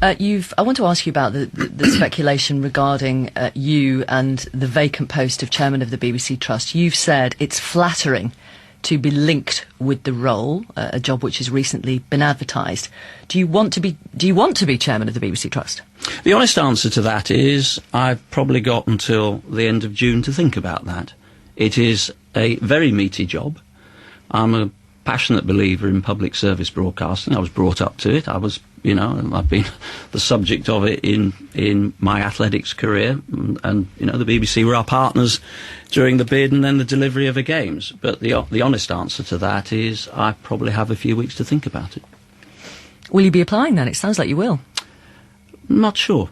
I want to ask you about the speculation regarding you and the vacant post of chairman of the BBC Trust. You've said it's flattering to be linked with the role, a job which has recently been advertised. Do you want to be chairman of the BBC Trust? The honest answer to that is I've probably got until the end of June to think about that. It is a very meaty job. I'm a passionate believer in public service broadcasting. I was brought up to it. I've been the subject of it in my athletics career, and the BBC were our partners during the bid and then the delivery of the games. But the honest answer to that is I probably have a few weeks to think about it. Will you be applying then? It sounds like you will. Not sure.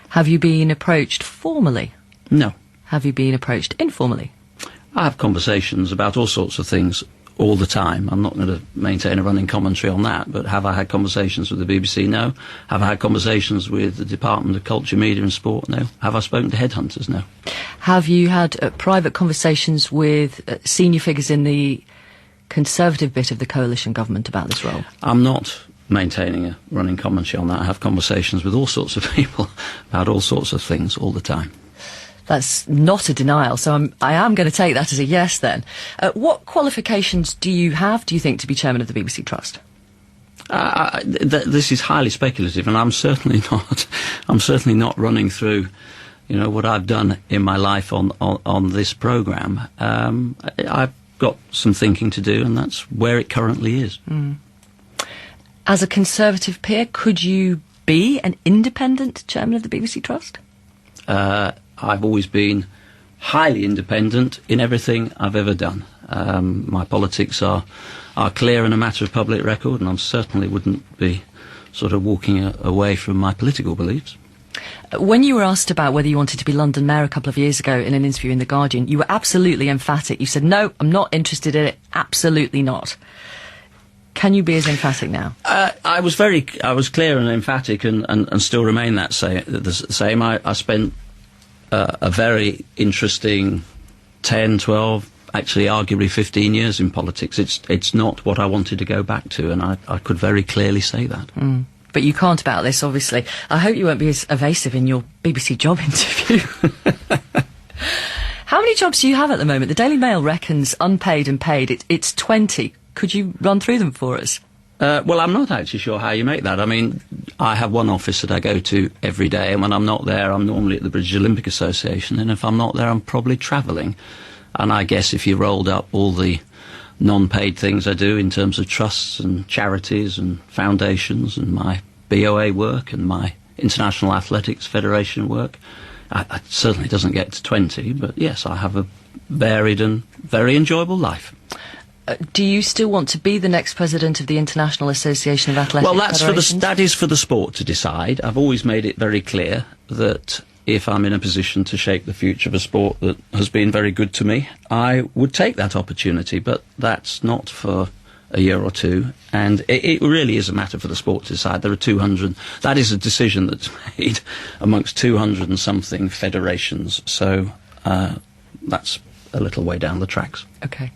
Have you been approached formally? No. Have you been approached informally? I have conversations about all sorts of things all the time. I'm not going to maintain a running commentary on that, but have I had conversations with the BBC? No. Have I had conversations with the Department of Culture, Media and Sport? No. Have I spoken to headhunters? No. Have you had private conversations with senior figures in the Conservative bit of the coalition government about this role? I'm not maintaining a running commentary on that. I have conversations with all sorts of people about all sorts of things all the time. That's not a denial, so I am going to take that as a yes then. What qualifications do you have, do you think, to be chairman of the BBC Trust? This is highly speculative, and I'm certainly not running through, what I've done in my life on this programme. I've got some thinking to do, and that's where it currently is. Mm. As a Conservative peer, could you be an independent chairman of the BBC Trust? I've always been highly independent in everything I've ever done. My politics are clear and a matter of public record, and I certainly wouldn't be sort of walking away from my political beliefs. When you were asked about whether you wanted to be London Mayor a couple of years ago in an interview in The Guardian, you were absolutely emphatic. You said, no, I'm not interested in it, absolutely not. Can you be as emphatic now? I was clear and emphatic and still remain the same. I spent a very interesting 10, 12, actually arguably 15 years in politics. It's not what I wanted to go back to, and I could very clearly say that. Mm. But you can't about this, obviously. I hope you won't be as evasive in your BBC job interview. How many jobs do you have at the moment? The Daily Mail reckons unpaid and paid. It's 20. Could you run through them for us? Well, I'm not actually sure how you make that. I mean, I have one office that I go to every day, and when I'm not there, I'm normally at the British Olympic Association, and if I'm not there, I'm probably travelling. And I guess if you rolled up all the non-paid things I do in terms of trusts and charities and foundations and my BOA work and my International Athletics Federation work, it certainly doesn't get to 20, but yes, I have a varied and very enjoyable life. Do you still want to be the next president of the International Association of Athletic Federations? Well, that is for the sport to decide. I've always made it very clear that if I'm in a position to shape the future of a sport that has been very good to me, I would take that opportunity, but that's not for a year or two, and it really is a matter for the sport to decide. There are 200, that is a decision that's made amongst 200 and something federations, so that's a little way down the tracks. Okay.